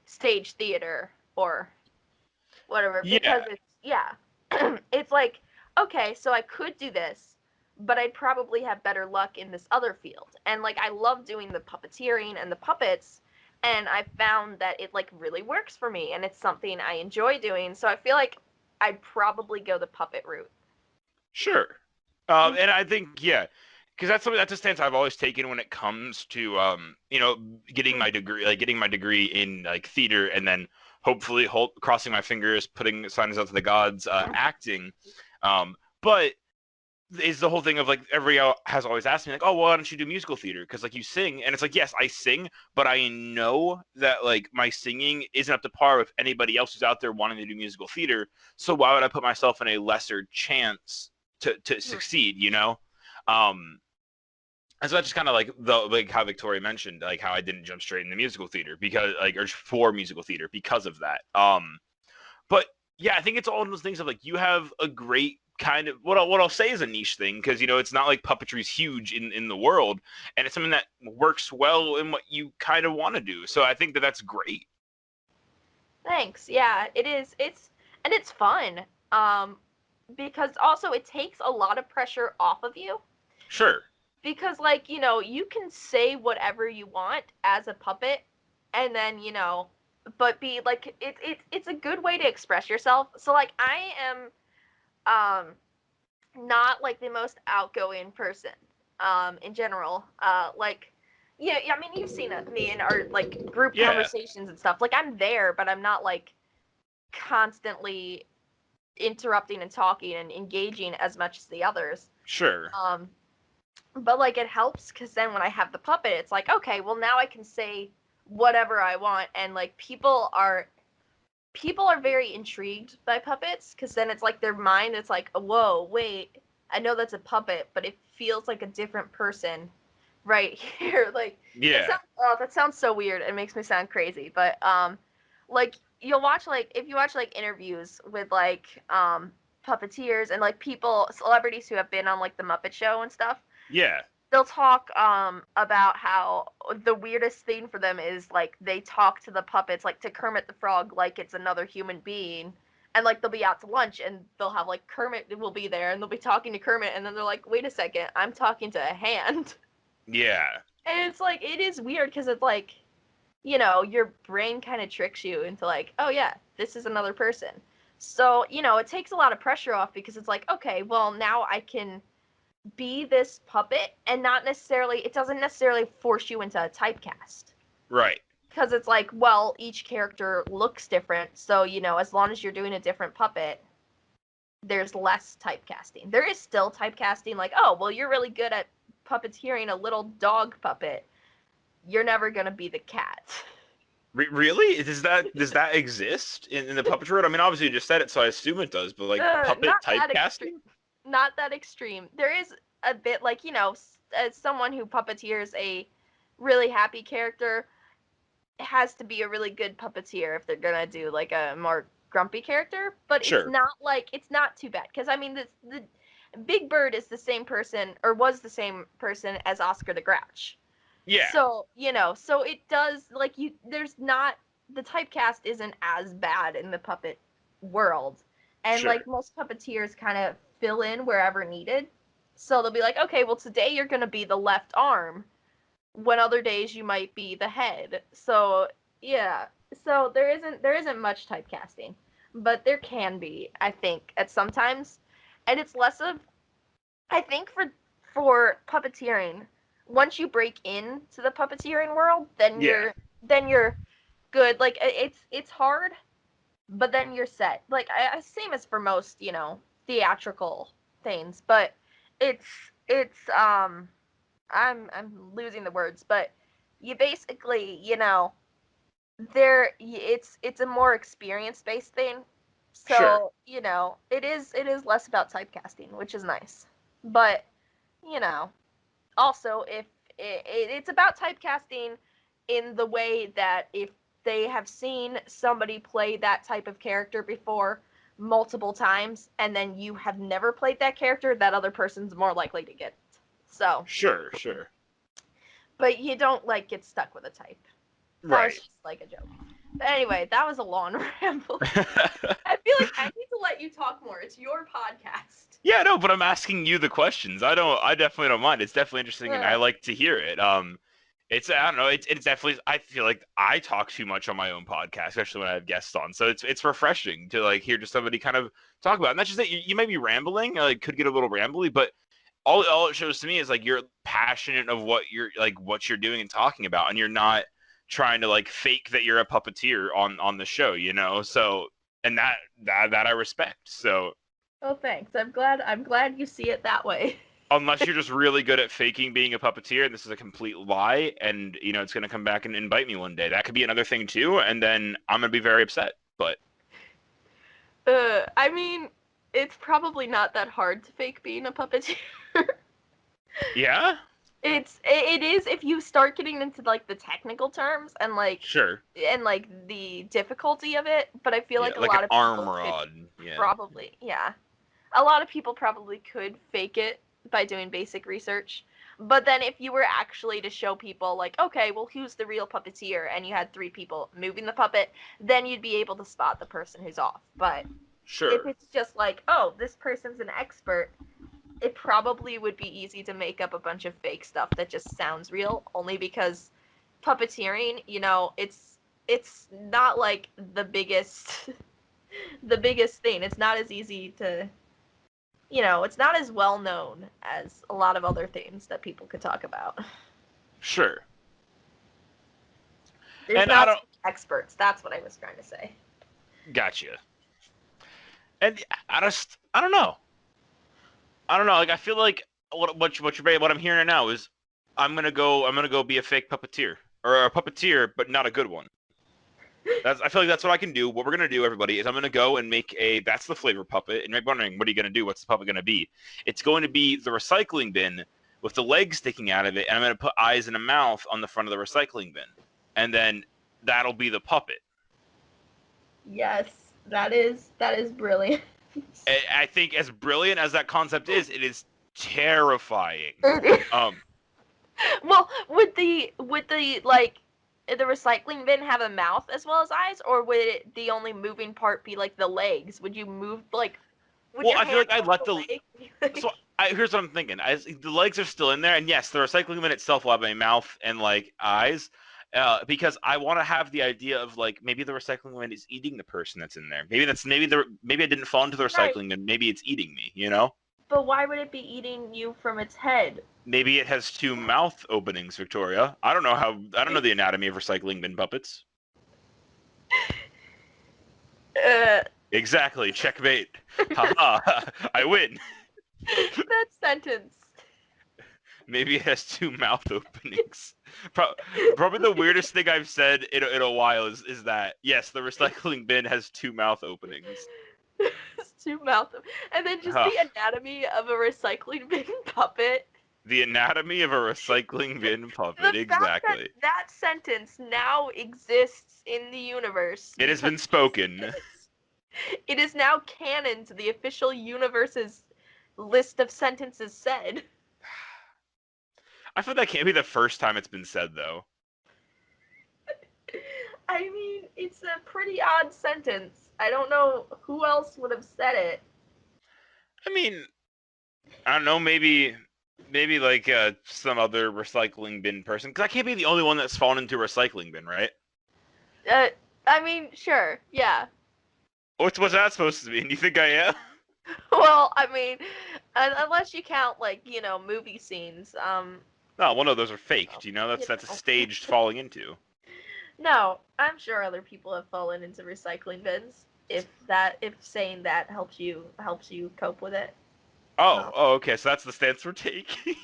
Speaker 2: stage theater or whatever, because
Speaker 1: Yeah.
Speaker 2: it's, yeah, it's like, okay, so I could do this, but I'd probably have better luck in this other field. And like I love doing the puppeteering and the puppets, and I found that it like really works for me and it's something I enjoy doing. So I feel like I'd probably go the puppet route.
Speaker 1: Sure. And I think, yeah, because that's a stance I've always taken when it comes to getting my degree in like theater, and then hopefully crossing my fingers, putting signs out to the gods, acting. But is the whole thing of like everybody has always asked me like, oh, well, why don't you do musical theater? Because like you sing, and it's like, yes, I sing, but I know that like my singing isn't up to par with anybody else who's out there wanting to do musical theater. So why would I put myself in a lesser chance to succeed? You know. And so that's just kind of like how Victoria mentioned, like how I didn't jump straight into musical theater because like or for musical theater because of that. But yeah, I think it's all those things of like you have a great kind of what I'll say is a niche thing, because it's not like puppetry is huge in the world, and it's something that works well in what you kind of want to do. So I think that that's great.
Speaker 2: Thanks. Yeah, it is. It's fun. Because also it takes a lot of pressure off of you.
Speaker 1: Sure.
Speaker 2: Because like, you can say whatever you want as a puppet, and then, but be like it's a good way to express yourself. So like I am not like the most outgoing person in general. Like yeah, I mean you've seen me in our like group
Speaker 1: Yeah.
Speaker 2: conversations and stuff. Like I'm there, but I'm not like constantly interrupting and talking and engaging as much as the others.
Speaker 1: Sure.
Speaker 2: But like it helps because then when I have the puppet, it's like, okay, well now I can say whatever I want, and like people are very intrigued by puppets because then it's like their mind, it's like, whoa, wait, I know that's a puppet, but it feels like a different person right here. Like
Speaker 1: Yeah.
Speaker 2: that sounds so weird. It makes me sound crazy, but like you'll watch like if you watch like interviews with like puppeteers and like celebrities who have been on like the Muppet Show and stuff,
Speaker 1: Yeah.
Speaker 2: they'll talk about how the weirdest thing for them is like they talk to the puppets like to Kermit the Frog like it's another human being, and like they'll be out to lunch and they'll have like Kermit will be there and they'll be talking to Kermit, and then they're like, wait a second, I'm talking to a hand.
Speaker 1: Yeah.
Speaker 2: And it's like it is weird because it's like, your brain kind of tricks you into like, oh yeah, this is another person. So it takes a lot of pressure off because it's like, okay, well now I can be this puppet, and it doesn't necessarily force you into a typecast,
Speaker 1: Right.
Speaker 2: because it's like, well, each character looks different, so as long as you're doing a different puppet, there's less typecasting. There is still typecasting, like, oh well, you're really good at puppeteering a little dog puppet, you're never gonna be the cat.
Speaker 1: Really? Does that exist in the puppetry world? I mean, obviously you just said it, so I assume it does. But like puppet
Speaker 2: Not that extreme.
Speaker 1: typecasting?
Speaker 2: Not that extreme. There is a bit like, as someone who puppeteers a really happy character, has to be a really good puppeteer if they're gonna do like a more grumpy character. But
Speaker 1: Sure.
Speaker 2: it's not too bad, because I mean the Big Bird is the same person, or was the same person as Oscar the Grouch.
Speaker 1: Yeah.
Speaker 2: So so it does like there's not, the typecast isn't as bad in the puppet world, and
Speaker 1: Sure.
Speaker 2: like most puppeteers kind of fill in wherever needed. So they'll be like, okay, well today you're gonna be the left arm, when other days you might be the head. So yeah, so there isn't much typecasting, but there can be, I think, at sometimes, and it's less of, I think for puppeteering, once you break into the puppeteering world,
Speaker 1: Yeah.
Speaker 2: then you're good. Like it's hard, but then you're set. Like same as for most, theatrical things, but it's I'm losing the words, but you basically, it's a more experience-based thing.
Speaker 1: Sure.
Speaker 2: So, it is less about typecasting, which is nice. But, you know, also if it's about typecasting in the way that if they have seen somebody play that type of character before multiple times and then you have never played that character, that other person's more likely to get it. So,
Speaker 1: Sure, sure.
Speaker 2: but you don't like get stuck with a type. That was
Speaker 1: Right.
Speaker 2: just like a joke. But anyway, that was a long ramble. I feel like I need to let you talk more. It's your podcast.
Speaker 1: Yeah, no, but I'm asking you the questions. I definitely don't mind. It's definitely interesting and I like to hear it. I don't know, it's definitely, I feel like I talk too much on my own podcast, especially when I have guests on. So it's refreshing to like hear just somebody kind of talk about it. And that's just that you may be rambling, like could get a little rambly, but all it shows to me is like you're passionate of what you're doing and talking about, and you're not trying to like fake that you're a puppeteer on the show, you know? So and that I respect. So
Speaker 2: Oh, thanks. I'm glad you see it that way.
Speaker 1: unless you're just really good at faking being a puppeteer and this is a complete lie and you know it's going to come back and bite me one day, that could be another thing too, and then I'm going to be very upset. But
Speaker 2: I mean, it's probably not that hard to fake being a puppeteer.
Speaker 1: yeah,
Speaker 2: It is if you start getting into like the technical terms
Speaker 1: sure,
Speaker 2: and like the difficulty of it, but I feel
Speaker 1: yeah,
Speaker 2: like a
Speaker 1: like an
Speaker 2: lot of
Speaker 1: arm
Speaker 2: people could
Speaker 1: rod, yeah,
Speaker 2: probably, yeah. A lot of people probably could fake it by doing basic research. But then if you were actually to show people like, okay, well who's the real puppeteer and you had three people moving the puppet, then you'd be able to spot the person who's off. But if
Speaker 1: sure,
Speaker 2: it's just like, oh, this person's an expert, it probably would be easy to make up a bunch of fake stuff that just sounds real, only because puppeteering, it's not like the biggest the biggest thing. It's not as easy to, it's not as well known as a lot of other things that people could talk about.
Speaker 1: sure.
Speaker 2: There's
Speaker 1: And I
Speaker 2: not
Speaker 1: don't,
Speaker 2: experts. That's what I was trying to say.
Speaker 1: gotcha. And I don't know. I don't know. Like I feel like what I'm hearing now is I'm gonna go be a fake puppeteer or a puppeteer, but not a good one. I feel like that's what I can do. What we're gonna do, everybody, is I'm gonna go and make a that's the flavor puppet. And you're wondering, what are you gonna do? What's the puppet gonna be? It's going to be the recycling bin with the legs sticking out of it, and I'm gonna put eyes and a mouth on the front of the recycling bin, and then that'll be the puppet.
Speaker 2: Yes, that is brilliant.
Speaker 1: I think as brilliant as that concept is, it is terrifying. Um,
Speaker 2: Well, would the like the recycling bin have a mouth as well as eyes, or would the only moving part be like the legs? Would you move like would
Speaker 1: well,
Speaker 2: your
Speaker 1: I feel
Speaker 2: hand
Speaker 1: like I'd
Speaker 2: move
Speaker 1: let
Speaker 2: the
Speaker 1: the
Speaker 2: leg?
Speaker 1: so here's what I'm thinking. The legs are still in there, and yes, the recycling bin itself will have a mouth and like eyes, because I want to have the idea of like maybe the recycling bin is eating the person that's in there. Maybe I didn't fall into the
Speaker 2: Right.
Speaker 1: recycling bin. Maybe it's eating me. You know?
Speaker 2: But why would it be eating you from its head?
Speaker 1: Maybe it has two mouth openings, Victoria. I don't know the anatomy of recycling bin puppets.
Speaker 2: Uh,
Speaker 1: Exactly. Checkmate. Haha. I win.
Speaker 2: that sentence.
Speaker 1: Maybe it has two mouth openings. Probably the weirdest thing I've said in a while is that yes, the recycling bin has two mouth openings.
Speaker 2: Two mouth, and then just
Speaker 1: Huh.
Speaker 2: the anatomy of a recycling bin puppet.
Speaker 1: The anatomy of a recycling bin puppet.
Speaker 2: The fact that
Speaker 1: Exactly.
Speaker 2: that sentence now exists in the universe.
Speaker 1: It has been
Speaker 2: because
Speaker 1: spoken.
Speaker 2: it is now canon to the official universe's list of sentences said.
Speaker 1: I feel that can't be the first time it's been said though.
Speaker 2: I mean, it's a pretty odd sentence. I don't know who else would have said it.
Speaker 1: I mean, I don't know, maybe like some other recycling bin person, because I can't be the only one that's fallen into a recycling bin, right?
Speaker 2: Uh, I mean, sure, yeah.
Speaker 1: What's that supposed to mean? You think I am?
Speaker 2: Well, I mean, unless you count like movie scenes.
Speaker 1: No, one of those are faked. You know, that's a staged falling into.
Speaker 2: No, I'm sure other people have fallen into recycling bins. If saying that helps you cope with it.
Speaker 1: Oh, okay. So that's the stance we're taking.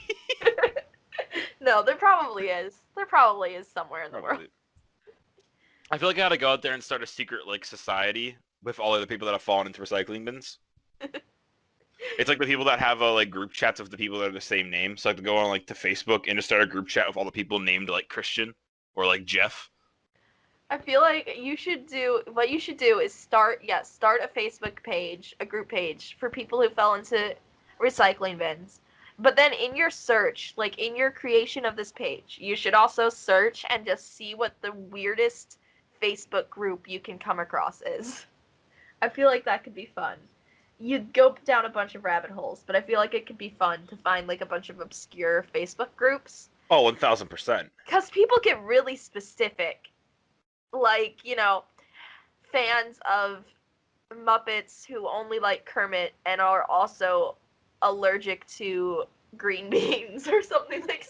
Speaker 2: No, there probably is. There probably is somewhere in the world.
Speaker 1: Probably. I feel like I gotta go out there and start a secret like society with all of the people that have fallen into recycling bins. It's like the people that have like group chats of the people that are the same name. So like to go on like to Facebook and just start a group chat with all the people named like Christian or like Jeff.
Speaker 2: I feel like what you should do is start a Facebook page, a group page for people who fell into recycling bins. But then in your search, like in your creation of this page, you should also search and just see what the weirdest Facebook group you can come across is. I feel like that could be fun. You'd go down a bunch of rabbit holes, but I feel like it could be fun to find like a bunch of obscure Facebook groups.
Speaker 1: Oh, 1000%.
Speaker 2: Because people get really specific. Like, fans of Muppets who only like Kermit and are also allergic to green beans or something like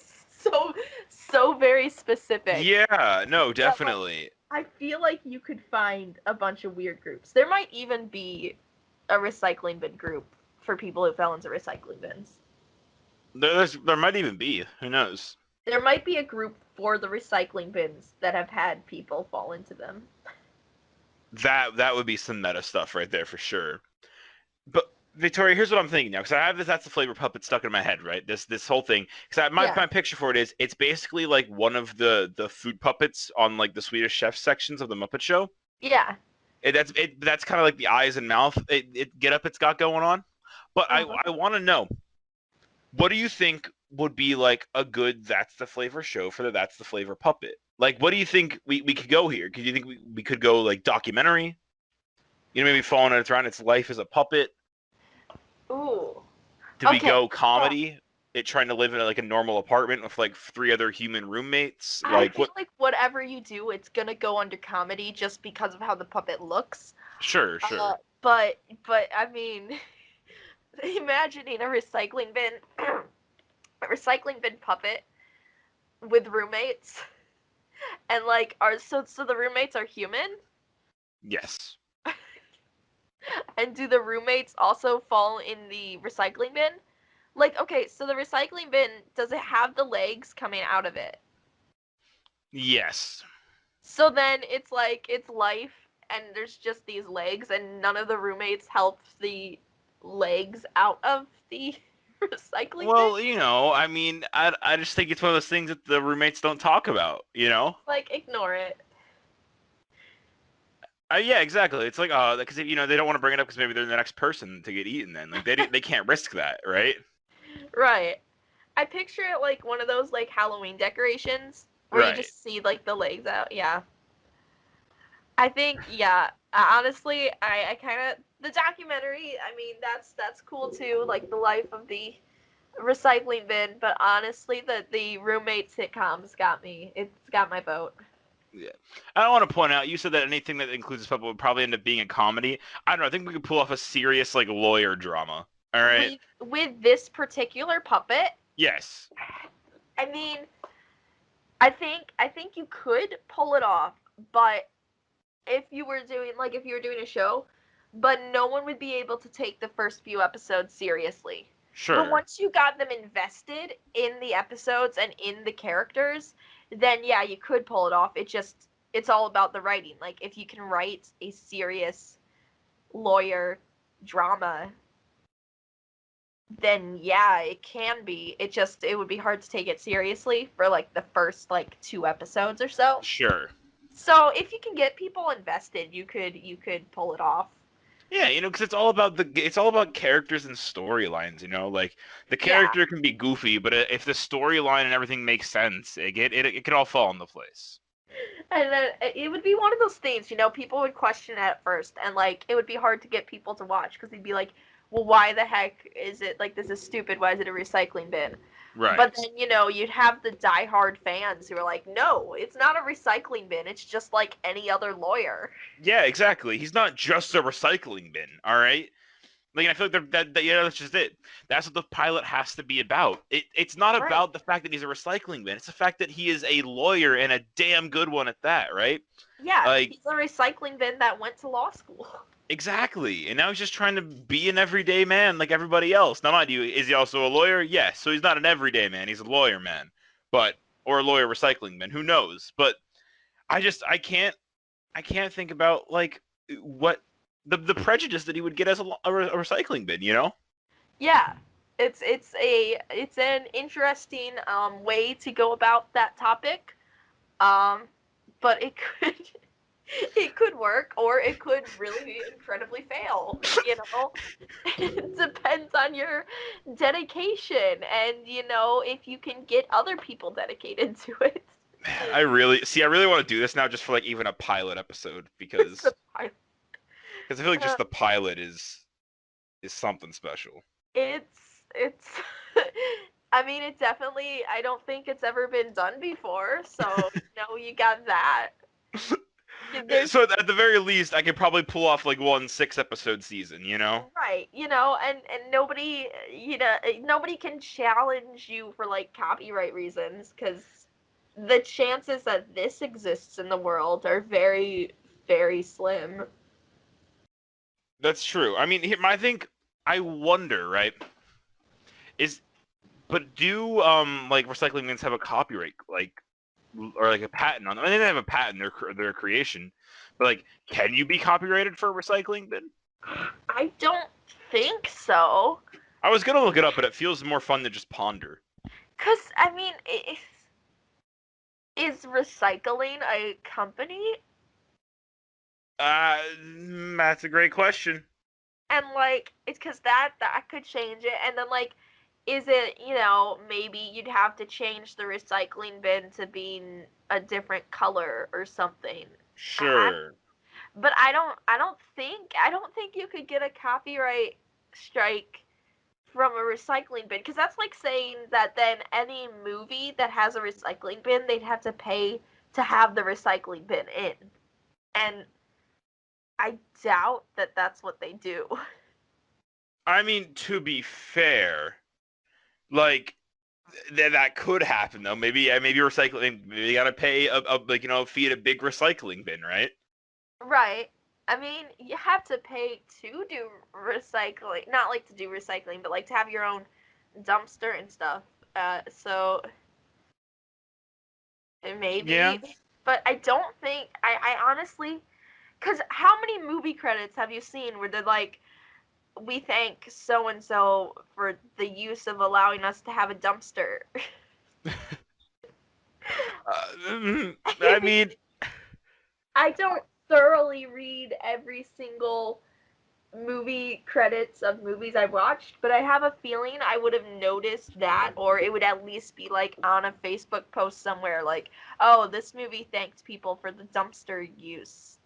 Speaker 2: so very specific.
Speaker 1: Yeah, no, definitely.
Speaker 2: I feel like you could find a bunch of weird groups. There might even be a recycling bin group for people who fell into recycling bins.
Speaker 1: There might even be. Who knows?
Speaker 2: There might be a group for the recycling bins that have had people fall into them.
Speaker 1: That would be some meta stuff right there for sure. But Victoria, here's what I'm thinking now, because I have this That's the Flavor puppet stuck in my head, right? This whole thing, because my picture for it is it's basically like one of the food puppets on like the Swedish Chef sections of the Muppet Show.
Speaker 2: Yeah.
Speaker 1: That's kind of like the eyes and mouth it's got going on. But I want to know, what do you think would be like a good That's the Flavor show for the That's the Flavor puppet? Like, what do you think we could go here? Could you think we could go like documentary? Maybe following it around its life as a puppet.
Speaker 2: Ooh.
Speaker 1: Do we go comedy? It trying to live in like a normal apartment with like 3 other human roommates.
Speaker 2: I feel like whatever you do, it's gonna go under comedy just because of how the puppet looks.
Speaker 1: Sure.
Speaker 2: But I mean, imagining a recycling bin puppet with roommates, and like so the roommates are human.
Speaker 1: Yes.
Speaker 2: And do the roommates also fall in the recycling bin? Like, okay, so the recycling bin, does it have the legs coming out of it?
Speaker 1: Yes.
Speaker 2: So then it's like, it's life, and there's just these legs, and none of the roommates help the legs out of the recycling bin?
Speaker 1: Well, I mean, I just think it's one of those things that the roommates don't talk about,
Speaker 2: Like, ignore it.
Speaker 1: Yeah, exactly. It's like, because they don't want to bring it up because maybe they're the next person to get eaten. Then, like, they can't risk that, right?
Speaker 2: Right. I picture it like one of those like Halloween decorations where you just see like the legs out. Yeah. I think honestly, I kind of the documentary. I mean, that's cool too, like the life of the recycling bin. But honestly, the roommate sitcoms got me. It's got my vote.
Speaker 1: Yeah. I want to point out, you said that anything that includes this puppet would probably end up being a comedy. I don't know. I think we could pull off a serious, like, lawyer drama. All right?
Speaker 2: With this particular puppet?
Speaker 1: Yes.
Speaker 2: I mean, I think you could pull it off, but if you were doing a show, but no one would be able to take the first few episodes seriously.
Speaker 1: Sure.
Speaker 2: But once you got them invested in the episodes and in the characters, then yeah, you could pull it off. It's all about the writing. Like, if you can write a serious lawyer drama, then yeah, it can be. It would be hard to take it seriously for like the first like 2 episodes or so.
Speaker 1: Sure.
Speaker 2: So if you can get people invested, you could pull it off.
Speaker 1: Yeah, because it's all about characters and storylines. Like the character can be goofy, but if the storyline and everything makes sense, it could all fall into place.
Speaker 2: And then it would be one of those things, people would question it at first, and like it would be hard to get people to watch because they'd be like, well, why the heck is it like this is stupid? Why is it a recycling bin?
Speaker 1: Right.
Speaker 2: But then, you'd have the diehard fans who are like, no, it's not a recycling bin. It's just like any other lawyer.
Speaker 1: Yeah, exactly. He's not just a recycling bin, all right? Like, I feel like that's just it. That's what the pilot has to be about. It's not about the fact that he's a recycling bin. It's the fact that he is a lawyer and a damn good one at that, right?
Speaker 2: Yeah, like, he's a recycling bin that went to law school.
Speaker 1: Exactly. And now he's just trying to be an everyday man like everybody else. Now, mind you, is he also a lawyer? Yes. So he's not an everyday man. He's a lawyer man. or a lawyer recycling bin. Who knows? But I can't think about like what the prejudice that he would get as a recycling bin. You know?
Speaker 2: Yeah, it's an interesting way to go about that topic, but it could it could work or it could really incredibly fail. You know, it depends on your dedication and if you can get other people dedicated to it.
Speaker 1: Man, I really want to do this now just for like even a pilot episode because I feel like just the pilot is something special.
Speaker 2: It's I mean, it definitely, I don't think it's ever been done before, so you got that.
Speaker 1: So at the very least, I could probably pull off like one 6-episode season, you know?
Speaker 2: Right, and nobody, nobody can challenge you for like copyright reasons because the chances that this exists in the world are very, very slim.
Speaker 1: That's true. I mean, I think I wonder, right? But do like recycling bins have a copyright or like a patent on them? I mean, they have a patent their creation, but like, can you be copyrighted for a recycling bin?
Speaker 2: I don't think so.
Speaker 1: I was gonna look it up, but it feels more fun to just ponder.
Speaker 2: Cause I mean, is recycling a company?
Speaker 1: That's a great question.
Speaker 2: And like, it's because that could change it, and then like, is it, maybe you'd have to change the recycling bin to being a different color or something.
Speaker 1: Sure.
Speaker 2: But I don't think you could get a copyright strike from a recycling bin, because that's like saying that then any movie that has a recycling bin, they'd have to pay to have the recycling bin in. And I doubt that that's what they do.
Speaker 1: I mean, to be fair, like that could happen though. Maybe recycling. Maybe you gotta pay a fee at a big recycling bin, right?
Speaker 2: Right. I mean, you have to pay to do recycling, not like to do recycling, but like to have your own dumpster and stuff. So maybe.
Speaker 1: Yeah.
Speaker 2: But I don't think I honestly, because how many movie credits have you seen where they're like, we thank so and so for the use of allowing us to have a dumpster?
Speaker 1: I mean,
Speaker 2: I don't thoroughly read every single movie credits of movies I've watched, but I have a feeling I would have noticed that, or it would at least be like on a Facebook post somewhere, like, oh, this movie thanked people for the dumpster use.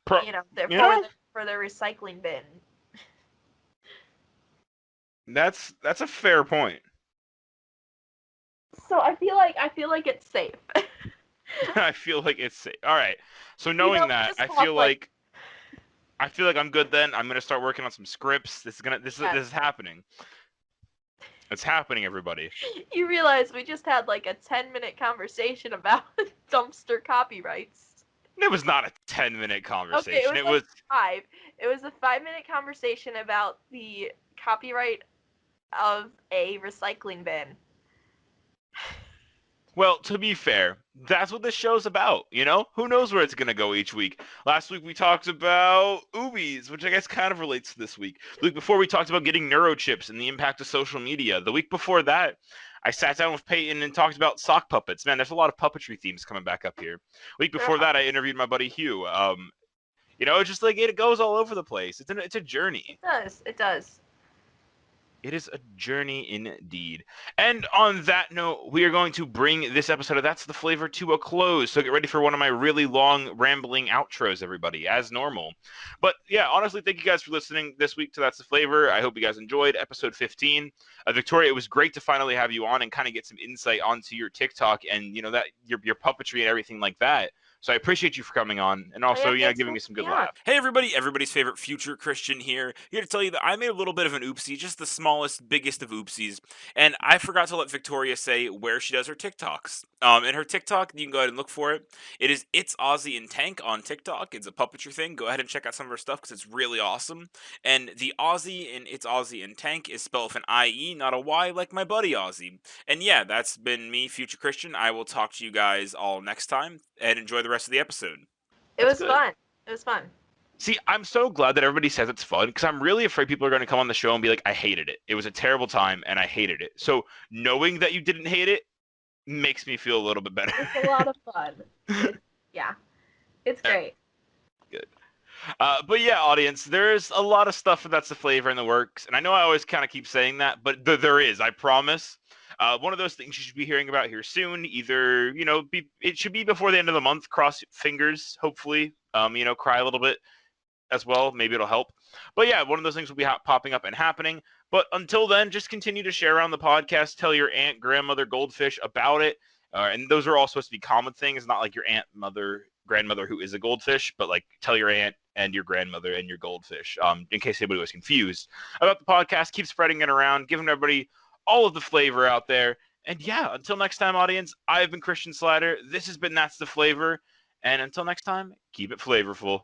Speaker 2: For their recycling bin.
Speaker 1: That's a fair point.
Speaker 2: So I feel like it's safe.
Speaker 1: I feel like it's safe. All right. So knowing that, I feel like I'm good then. I'm gonna start working on some scripts. This is happening. It's happening, everybody.
Speaker 2: You realize we just had like a 10-minute conversation about dumpster copyrights.
Speaker 1: It was not a 10-minute conversation.
Speaker 2: Okay, it was 5. It was a 5-minute conversation about the copyright of a recycling bin.
Speaker 1: Well, to be fair, that's what this show's about, you know? Who knows where it's going to go each week? Last week we talked about Ubies, which I guess kind of relates to this week. The week before we talked about getting neurochips and the impact of social media. The week before that, I sat down with Peyton and talked about sock puppets. Man, there's a lot of puppetry themes coming back up here. Week before that, I interviewed my buddy Hugh. It's just like it goes all over the place. It's a journey.
Speaker 2: It does.
Speaker 1: It is a journey indeed. And on that note, we are going to bring this episode of That's the Flavor to a close. So get ready for one of my really long, rambling outros, everybody, as normal. But yeah, honestly, thank you guys for listening this week to That's the Flavor. I hope you guys enjoyed episode 15. Victoria, it was great to finally have you on and kind of get some insight onto your TikTok and, that your puppetry and everything like that. So I appreciate you for coming on, and also, giving me some good laughs.
Speaker 3: Hey everybody, everybody's favorite future Christian here to tell you that I made a little bit of an oopsie, just the smallest, biggest of oopsies, and I forgot to let Victoria say where she does her TikToks. In her TikTok, you can go ahead and look for it. It is It's Ozzy and Tank on TikTok. It's a puppetry thing. Go ahead and check out some of her stuff because it's really awesome. And the Ozzy in It's Ozzy and Tank is spelled with an I-E, not a Y, like my buddy Ozzy. And yeah, that's been me, Future Christian. I will talk to you guys all next time, and enjoy the rest of the episode.
Speaker 2: It was fun. It was fun.
Speaker 1: See, I'm so glad that everybody says it's fun, because I'm really afraid people are going to come on the show and be like, I hated it. It was a terrible time, and I hated it. So knowing that you didn't hate it makes me feel a little bit better.
Speaker 2: It's a lot of fun. It's great.
Speaker 1: Good. But yeah, audience, there's a lot of stuff that's the flavor in the works, and I know I always kind of keep saying that, but there is, I promise. One of those things you should be hearing about here soon. Either, it should be before the end of the month. Cross fingers, hopefully. Cry a little bit as well. Maybe it'll help. But yeah, one of those things will be popping up and happening. But until then, just continue to share around the podcast. Tell your aunt, grandmother, goldfish about it. And those are all supposed to be common things, not like your aunt, mother, grandmother who is a goldfish, but like tell your aunt and your grandmother and your goldfish, in case anybody was confused about the podcast. Keep spreading it around, giving everybody all of the flavor out there. And yeah, until next time, audience, I've been Christian Slider. This has been That's the Flavor. And until next time, keep it flavorful.